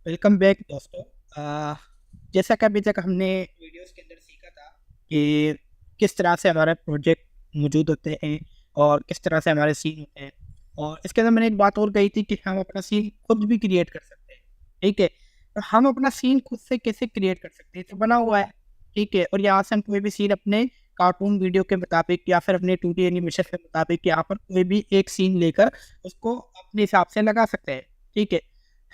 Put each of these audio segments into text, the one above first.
Welcome back दोस्तों। अ, जैसा कि अभी तक हमने वीडियोस के अंदर सीखा था कि किस तरह से हमारे प्रोजेक्ट मौजूद होते हैं और किस तरह से हमारे सीन होते हैं। और इसके अंदर मैंने एक बात और कही थी कि हम अपना सीन खुद भी क्रिएट कर सकते हैं। ठीक है, तो हम अपना सीन खुद से कैसे क्रिएट कर सकते हैं, तो बना हुआ है। ठीक है, और यहाँ से हम कोई भी सीन अपने कार्टून वीडियो के मुताबिक या फिर अपने 2D एनिमेशन के मुताबिक यहाँ पर कोई भी एक सीन लेकर उसको अपने हिसाब से लगा सकते हैं। ठीक है,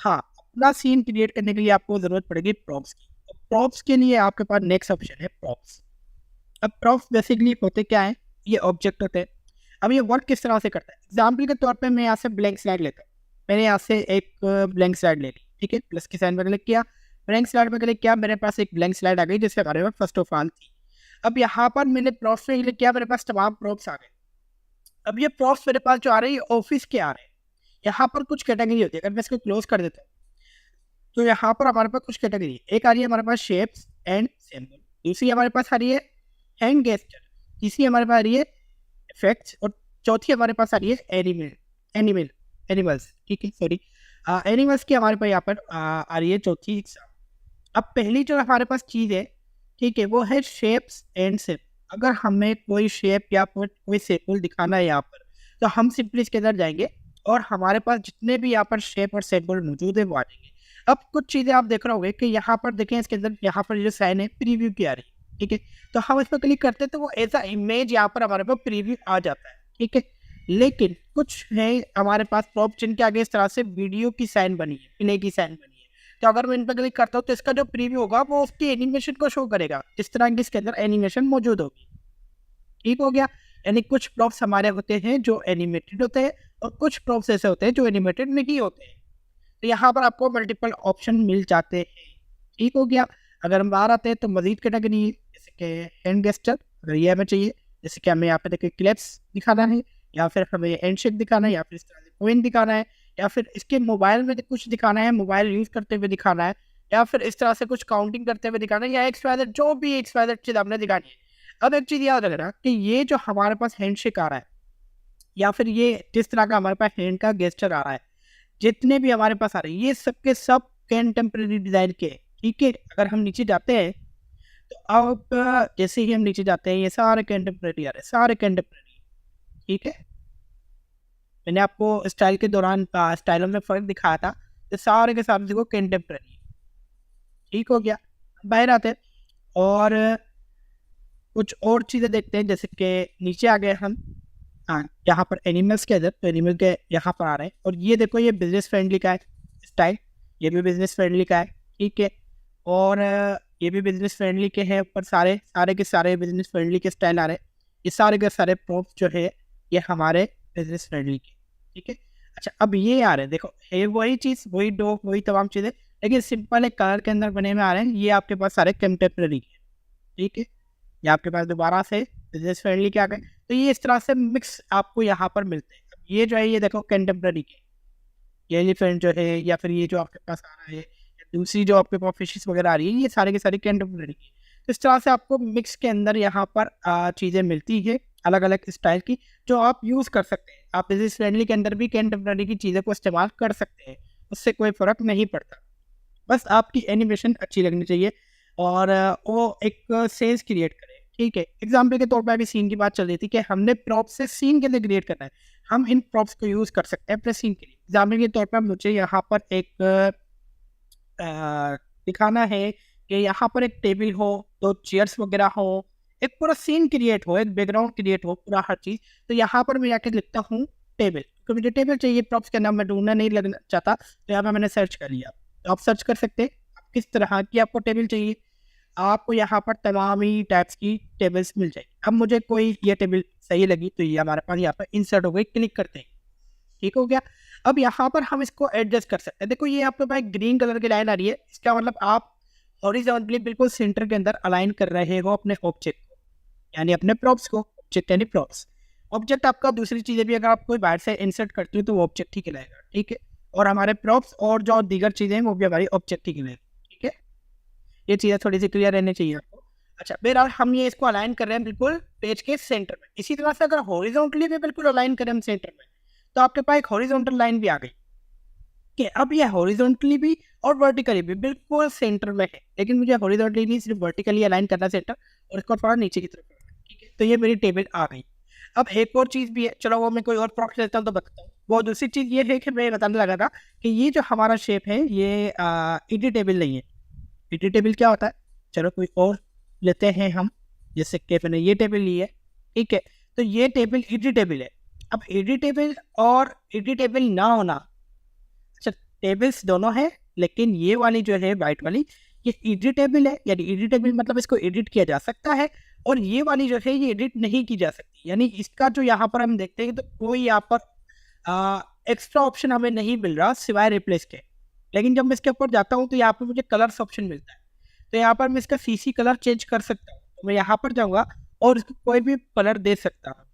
हाँ, अपना सीन क्रिएट करने के लिए आपको जरूरत पड़ेगी प्रॉप्स की। तो प्रॉप्स के लिए आपके पास नेक्स्ट ऑप्शन है प्रॉप्स। अब प्रॉप्स बेसिकली होते क्या है, ये ऑब्जेक्ट होते हैं। अब ये वर्क किस तरह से करता है, एग्जाम्पल के तौर पे मैं यहाँ से ब्लैंक स्लाइड लेता हूँ। मैंने यहाँ से एक ब्लैंक स्लाइड ले ली, ठीक है, प्लस के साइन पर क्लिक किया, ब्लैंक स्लाइड पर क्लिक किया, मेरे पास एक ब्लैंक स्लाइड आ गई जिसके बारे में फर्स्ट ऑफ ऑल थी। अब यहाँ पर मैंने प्रॉप्स में क्लिक किया, मेरे पास तमाम प्रॉप्स आ गए। अब ये प्रॉप्स मेरे पास जो आ रहे हैं ऑफिस के आ रहे हैं। यहाँ पर कुछ कैटेगरी होती है, अगर मैं इसको क्लोज कर देता हूँ तो यहाँ पर हमारे पास कुछ कैटेगरी है। एक आ रही है हमारे पास शेप्स एंड सिंबल, दूसरी हमारे पास आ रही है हैंड गेस्चर, तीसरी हमारे पास आ रही है इफेक्ट्स, और चौथी हमारे पास आ रही है एनिमल एनिमल एनिमल्स। ठीक है, सॉरी, एनिमल्स की हमारे पास यहाँ पर आ रही है चौथी एग्जाम। अब पहली जो हमारे पास चीज़ है, ठीक है, वो है शेप्स एंड सिंबल। अगर हमें कोई शेप या फिर कोई सिंबल दिखाना है यहाँ पर, तो हम सिंपली इसके अंदर जाएंगे और हमारे पास जितने भी यहाँ पर शेप और सिंबल मौजूद है वो आ जाएंगे। अब कुछ चीज़ें आप देख रहे होंगे कि यहाँ पर देखें, इसके अंदर यहाँ पर जो साइन है प्रीव्यू की आ रही है। ठीक है, तो हम इस पर क्लिक करते हैं तो वो ऐसा इमेज यहाँ पर हमारे पास प्रीव्यू आ जाता है। ठीक है, लेकिन कुछ है हमारे पास प्रॉप जिनके आगे इस तरह से वीडियो की साइन बनी है, प्ले की साइन बनी है। तो अगर मैं इन पर क्लिक करता हूँ तो इसका जो प्रीव्यू होगा वो उसकी एनिमेशन को शो करेगा, इस तरह की इसके अंदर एनिमेशन मौजूद होगी। ठीक हो गया, यानी कुछ प्रॉप्स हमारे होते हैं जो एनिमेटेड होते हैं और कुछ प्रॉप्स ऐसे होते हैं जो एनिमेटेड नहीं होते हैं। तो यहाँ पर आपको मल्टीपल ऑप्शन मिल जाते हैं। ठीक हो गया, अगर हम बाहर आते हैं तो मजीद कैटेगरी जैसे कि हैंड गेस्टर, अगर ये हमें चाहिए, जैसे कि हमें यहाँ पे देखिए क्लिप्स दिखाना है, या फिर हमें हैंडशेक दिखाना है, या फिर इस तरह से कोइन दिखाना है, या फिर इसके मोबाइल में कुछ दिखाना है, मोबाइल यूज़ करते हुए दिखाना है, या फिर इस तरह से कुछ काउंटिंग करते हुए दिखाना है, या XYZ जो भी XYZ चीज़ आपने दिखानी है। अब एक चीज़ याद रखना कि ये जो हमारे पास हैंडशेक आ रहा है, या फिर ये जिस तरह का हमारे पास हैंड का गेस्चर आ रहा है, जितने भी हमारे पास आ रहे हैं ये सब के सब कंटेम्प्रेरी डिजाइन के। ठीक है, अगर हम नीचे जाते हैं तो अब जैसे ही हम नीचे जाते हैं ये सारे कंटेम्प्रेरी आ रहे हैं, सारे कंटेम्प्रेरी। ठीक है, मैंने आपको स्टाइल के दौरान स्टाइलों में फर्क दिखाया था, तो सारे के सारे देखो कंटेम्प्रेरी। ठीक हो गया, बाहर आते हैं और कुछ और चीज़ें देखते हैं, जैसे कि नीचे आ गए हम। हाँ, यहाँ पर एनिमल्स के अंदर, तो एनिमल के यहाँ पर आ रहे हैं, और ये देखो ये बिजनेस फ्रेंडली का है स्टाइल, ये भी बिजनेस फ्रेंडली का है। ठीक है, और ये भी बिजनेस फ्रेंडली के हैं, ऊपर सारे सारे के सारे बिजनेस फ्रेंडली के स्टाइल आ रहे हैं। ये सारे के सारे प्रॉप्स जो है ये हमारे बिजनेस फ्रेंडली के। ठीक है, अच्छा, अब ये आ रहे हैं, देखो है वही चीज़, वही डॉग, वही तमाम चीज़ें, लेकिन सिंपल एक कलर के अंदर बने में आ रहे हैं। ये आपके पास सारे कंटेम्प्रेरी के। ठीक है, ये आपके पास दोबारा से बिजनेस फ्रेंडली के आ गए। तो ये इस तरह से मिक्स आपको यहाँ पर मिलते हैं। अब ये जो है ये देखो कंटेम्प्रेरी के, ये एलिफेंट जो है, या फिर ये जो आपके पास आ रहा है, या दूसरी जो आपके पास फिशेस वगैरह आ रही है, ये सारे के सारे कंटेम्प्रेरी की। तो इस तरह से आपको मिक्स के अंदर यहाँ पर चीज़ें मिलती है अलग अलग स्टाइल की, जो आप यूज़ कर सकते हैं। आप बिजनेस फ्रेंडली के अंदर भी कंटेम्प्रेरी की चीज़ों को इस्तेमाल कर सकते हैं, उससे कोई फ़र्क नहीं पड़ता। बस आपकी एनिमेशन अच्छी लगनी चाहिए और वो एक सेंस क्रिएट करे। ठीक है, एग्जाम्पल के तौर पे अभी सीन की बात चल रही थी कि हमने प्रॉप से सीन के लिए क्रिएट करना है, हम इन प्रॉप्स को यूज़ कर सकते हैं अपने सीन के लिए। एग्जाम्पल के तौर पर मुझे यहाँ पर एक दिखाना है कि यहाँ पर एक टेबल हो, दो चेयर्स वगैरह हो, एक पूरा सीन क्रिएट हो, एक बैकग्राउंड क्रिएट हो, पूरा हर चीज़। तो यहाँ पर मैं जाके लिखता हूँ टेबल, तो मुझे टेबल चाहिए, प्रॉप्स का नाम मैं ढूंढना नहीं लगना चाहता, तो यहाँ पर मैंने सर्च कर लिया। तो आप सर्च कर सकते हैं आप किस तरह की आपको टेबल चाहिए, आपको यहाँ पर तमाम ही टाइप्स की टेबल्स मिल जाएगी। अब मुझे कोई ये टेबल सही लगी तो ये हमारे पास यहाँ पर इंसर्ट हो गई, क्लिक करते हैं। ठीक हो गया, अब यहाँ पर हम इसको एडजस्ट कर सकते हैं। देखो ये आपके पास ग्रीन कलर की लाइन आ रही है, इसका मतलब आप हॉरिजॉन्टली बिल्कुल सेंटर के अंदर अलाइन कर रहे हो अपने ऑब्जेक्ट को, यानी अपने प्रॉप्स को। ऑब्जेक्ट यानी प्रॉप्स, ऑब्जेक्ट आपका दूसरी चीज़ें भी अगर आप कोई बाहर से इंसर्ट करते हो तो वो ऑब्जेक्ट ही कहलाएगा। ठीक है, और हमारे प्रॉप्स और जो दीगर चीज़ें हैं वो भी हमारी ऑब्जेक्ट ही कहलाएगी। ठीक है, ये चीज़ें थोड़ी सी क्लियर रहनी चाहिए आपको। अच्छा, बहरहाल हम ये इसको अलाइन कर रहे हैं बिल्कुल पेज के सेंटर में। इसी तरह से अगर हॉरिजॉन्टली भी बिल्कुल अलाइन करें हम सेंटर में, तो आपके पास एक हॉरिजॉन्टल लाइन भी आ गई। कि अब ये हॉरिजॉन्टली भी और वर्टिकली भी बिल्कुल सेंटर में है, लेकिन मुझे हॉरिजॉन्टली नहीं सिर्फ वर्टिकली अलाइन करना सेंटर, और इसको थोड़ा नीचे की तरफ करना है, ठीक है। तो ये मेरी टेबल आ गई। अब एक और चीज़ भी है, चलो वो मैं कोई और प्रॉप्स लेता हूँ तो बताता हूँ। वो दूसरी चीज़ ये है कि मैं बताने लगा था कि ये जो हमारा शेप है ये एडिटेबल नहीं है। एडिटेबल क्या होता है, चलो कोई और लेते हैं हम, जैसे कि मैंने ये टेबल ली है, ठीक है। तो ये टेबल एडिटेबल है। अब एडिटेबल और एडिटेबल ना होना, अच्छा टेबल्स दोनों हैं, लेकिन ये वाली जो है वाइट वाली ये एडिटेबल है, यानी एडिटेबल मतलब इसको एडिट किया जा सकता है, और ये वाली जो है ये एडिट नहीं की जा सकती। यानी इसका जो यहाँ पर हम देखते हैं तो कोई यहाँ पर एक्स्ट्रा ऑप्शन हमें नहीं मिल रहा सिवाय रिप्लेस के। लेकिन जब मैं इसके ऊपर जाता हूँ तो यहाँ पर मुझे कलर्स ऑप्शन मिलता है, तो यहाँ पर मैं इसका सीसी कलर चेंज कर सकता हूँ। तो मैं यहाँ पर जाऊँगा और इसको कोई भी कलर दे सकता हूँ।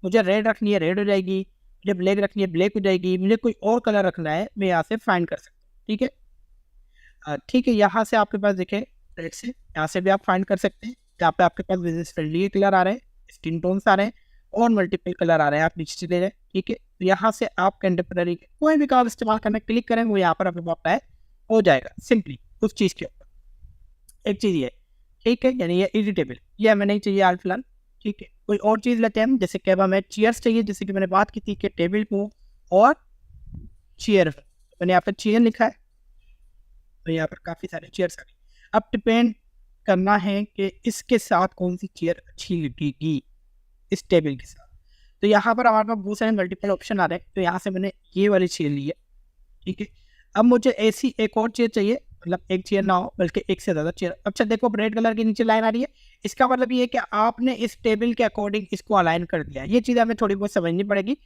मुझे रेड रखनी है रेड हो जाएगी, मुझे ब्लैक रखनी है ब्लैक हो जाएगी, मुझे कोई और कलर रखना है मैं यहाँ से फाइंड कर सकता हूँ, ठीक है। ठीक है, यहाँ से आपके पास देखें रेड से, यहाँ से भी आप फाइंड कर सकते हैं। यहाँ पे आपके पास बिजनेस फ्रेंडली कलर आ रहे हैं, स्किन टोन्स आ रहे हैं, और मल्टीपल कलर आ रहे हैं। आप नीचे चले जाए, ठीक है। तो यहाँ से आप कंटेम्प्रेरी कोई भी कलर इस्तेमाल करना क्लिक करें, वो यहाँ पर आपके पास अप्लाई हो जाएगा सिंपली उस चीज़ के ऊपर। एक चीज़ ये, ठीक है, यानी ये एडिटेबल, ये हमें नहीं चाहिए हाल फिलहाल, ठीक है। कोई और चीज़ लेते हैं हम, जैसे कि अब हमें चेयर्स चाहिए, जैसे कि मैंने बात की थी कि टेबल को और चेयर, मैंने यहाँ पर चेयर लिखा है, तो यहाँ पर काफ़ी सारे चेयर्स आ गए। अब डिपेंड करना है कि इसके साथ कौन सी चेयर अच्छी लगेगी इस टेबल के साथ। तो यहाँ पर हमारे पास बहुत सारे मल्टीपल ऑप्शन आ रहे हैं, तो यहाँ से मैंने ये वाली चेयर ली है, ठीक है। अब मुझे ऐसी एक और चेयर चाहिए, मतलब एक चेयर ना हो बल्कि एक से ज़्यादा चेयर। अच्छा देखो रेड कलर के नीचे लाइन आ रही है, इसका मतलब ये है कि आपने इस टेबल के अकॉर्डिंग इसको अलाइन कर दिया। ये चीज़ हमें थोड़ी बहुत समझनी पड़ेगी,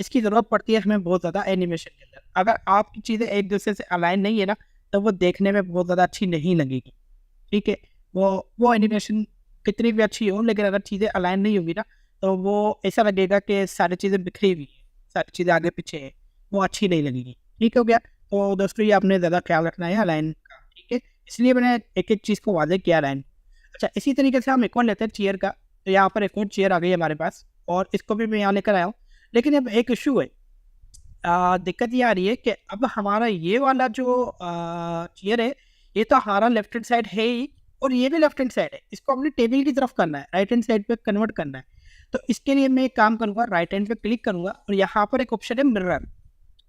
इसकी ज़रूरत पड़ती है हमें बहुत ज़्यादा एनिमेशन के अंदर। अगर आपकी चीज़ें एक दूसरे से अलाइन नहीं है ना, तो वो देखने में बहुत ज़्यादा अच्छी नहीं लगेगी, ठीक है। वो एनिमेशन कितनी भी अच्छी हो, लेकिन अगर चीज़ें अलाइन नहीं होगी ना, तो वो ऐसा लगेगा कि सारी चीज़ें बिखरी हुई हैं, सारी चीज़ें आगे पीछे हैं, वो अच्छी नहीं लगेगी, ठीक हो गया। तो दोस्तों ये आपने ज़्यादा ख्याल रखना है अलाइन का, ठीक है। इसलिए मैंने एक एक चीज़ को वाज़ेह किया अलाइन। अच्छा इसी तरीके से हम एक और लेते हैं चेयर का, तो यहाँ पर एक और चेयर आ गई हमारे पास, और इसको भी मैं यहाँ लेकर आया हूँ। लेकिन अब एक इशू है, दिक्कत ये आ रही है कि अब हमारा ये वाला जो चेयर है, ये तो हमारा लेफ्ट हैंड साइड है ही, और ये भी लेफ्ट हैंड साइड है। इसको अपने टेबल की तरफ करना है, राइट हैंड साइड पे कन्वर्ट करना है। तो इसके लिए मैं एक काम करूँगा, राइट हैंड पे क्लिक करूँगा, और यहाँ पर एक ऑप्शन है मिरर,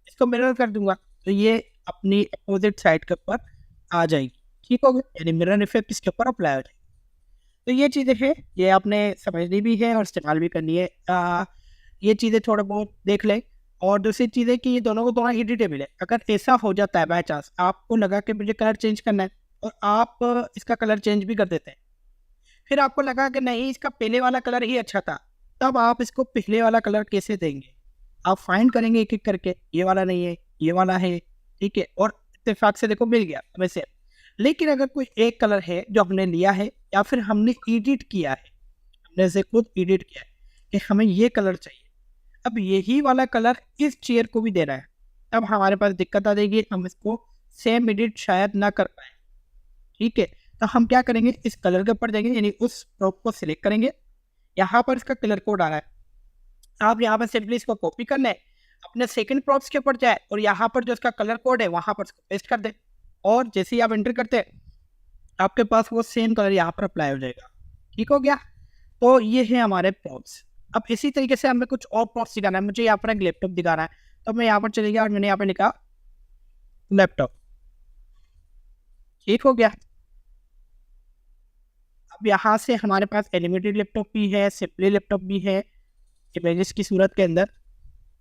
इसको मिरर कर दूंगा, तो ये अपनी अपोजिट साइड के ऊपर आ जाएगी, ठीक हो गया। यानी मिरर इफेक्ट इसके ऊपर अप्लाई हो जाएगी। तो ये चीज़ें हैं, ये आपने समझनी भी है और इस्तेमाल भी करनी है। ये चीज़ें थोड़ा बहुत देख लें। और दूसरी चीज़ है कि ये दोनों को दोनों एडिटेबल है। अगर ऐसा हो जाता है बाय चांस आपको लगा कि मुझे कलर चेंज करना है, और आप इसका कलर चेंज भी कर देते हैं, फिर आपको लगा कि नहीं इसका पहले वाला कलर ही अच्छा था, तब आप इसको पहले वाला कलर कैसे देंगे? आप फाइंड करेंगे एक एक करके, ये वाला नहीं है, ये वाला है, ठीक है, और इत्तेफाक से देखो मिल गया हमें से। लेकिन अगर कोई एक कलर है जो हमने लिया है, या फिर हमने एडिट किया है, हमने इसे खुद एडिट किया है कि हमें ये कलर चाहिए, अब यही वाला कलर इस चेयर को भी देना है, तब हमारे पास दिक्कत आ जाएगी, हम इसको सेम एडिट शायद ना कर पाए, ठीक है। तो हम क्या करेंगे, इस कलर के ऊपर जाएंगे, यानी उस प्रॉप को सिलेक्ट करेंगे, यहाँ पर इसका कलर कोड आ रहा है, आप यहाँ पर सिंपली इसको कॉपी कर लें, अपने सेकंड प्रॉप्स के ऊपर जाए, और यहाँ पर जो इसका कलर कोड है वहाँ पर इसको पेस्ट कर दें, और जैसे ही आप एंटर करते हैं आपके पास वो सेम कलर यहाँ पर अप्लाई हो जाएगा, ठीक हो गया। तो ये है हमारे प्रॉप्स। अब इसी तरीके से हमें कुछ और प्रॉप्स दिखाना है, मुझे यहाँ पर एक लैपटॉप दिखाना है, तो मैं यहाँ पर चले गया और मैंने यहाँ पर लिखा लैपटॉप, ठीक हो गया। अब यहाँ से हमारे पास एनिमेटेड लैपटॉप भी है, सिंपली लैपटॉप भी है, इमेजेस की सूरत के अंदर,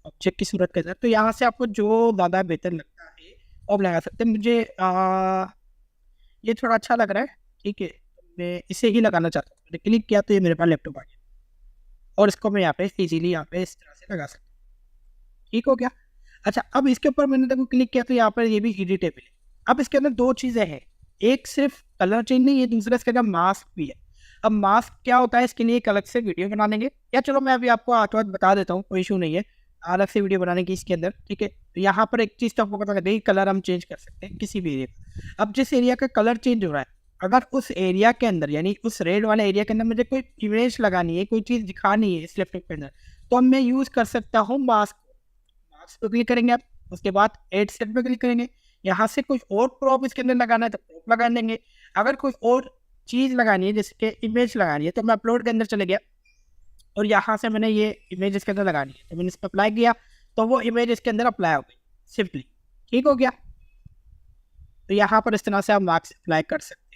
ऑब्जेक्ट की सूरत के अंदर। तो यहाँ से आपको जो ज़्यादा बेहतर लगता है वो लगा सकते हैं। मुझे ये थोड़ा अच्छा लग रहा है, ठीक है, मैं इसे ही लगाना चाहता हूँ। मैंने क्लिक किया तो ये मेरे पास लैपटॉप आ गया, और इसको मैं यहाँ पे इजीली यहाँ पे इस तरह से लगा सकता हूँ, ठीक हो गया। अच्छा अब इसके ऊपर मैंने देखो क्लिक किया तो यहाँ पर ये भी एडिटेबल है। अब इसके अंदर दो चीज़ें हैं, एक सिर्फ कलर चेंज नहीं है, दूसरा इसके अंदर मास्क भी है। अब मास्क क्या होता है, इसके लिए एक अलग से वीडियो बना लेंगे, या चलो मैं अभी आपको हाथों हाथ बता देता हूँ, कोई इशू नहीं है, अलग से वीडियो बनाने की इसके अंदर, ठीक है। तो यहाँ पर एक चीज़ तो आपको पता लगे, कलर हम चेंज कर सकते हैं किसी भी एरिया का। अब जिस एरिया का कलर चेंज हो रहा है, अगर उस एरिया के अंदर यानी उस रेड वाले एरिया के अंदर मुझे कोई इमेज लगानी है, कोई चीज़ दिखानी है इस लैपटॉप के अंदर, तो मैं यूज़ कर सकता हूँ मास्क। मास्क पर क्लिक करेंगे आप, उसके बाद एड सेट पे क्लिक करेंगे। यहाँ से कुछ और प्रॉप इसके अंदर लगाना है तो प्रॉप लगा देंगे। अगर कोई और चीज़ लगानी है जैसे कि इमेज लगानी है तो मैं अपलोड के अंदर चले गया और यहाँ से मैंने ये इमेज इसके अंदर लगानी है तो मैंने इस पर अप्लाई किया तो वो इमेज इसके अंदर अप्लाई हो गई सिंपली। ठीक हो गया। तो यहाँ पर इस तरह से आप मार्क्स अप्लाई कर सकते हैं।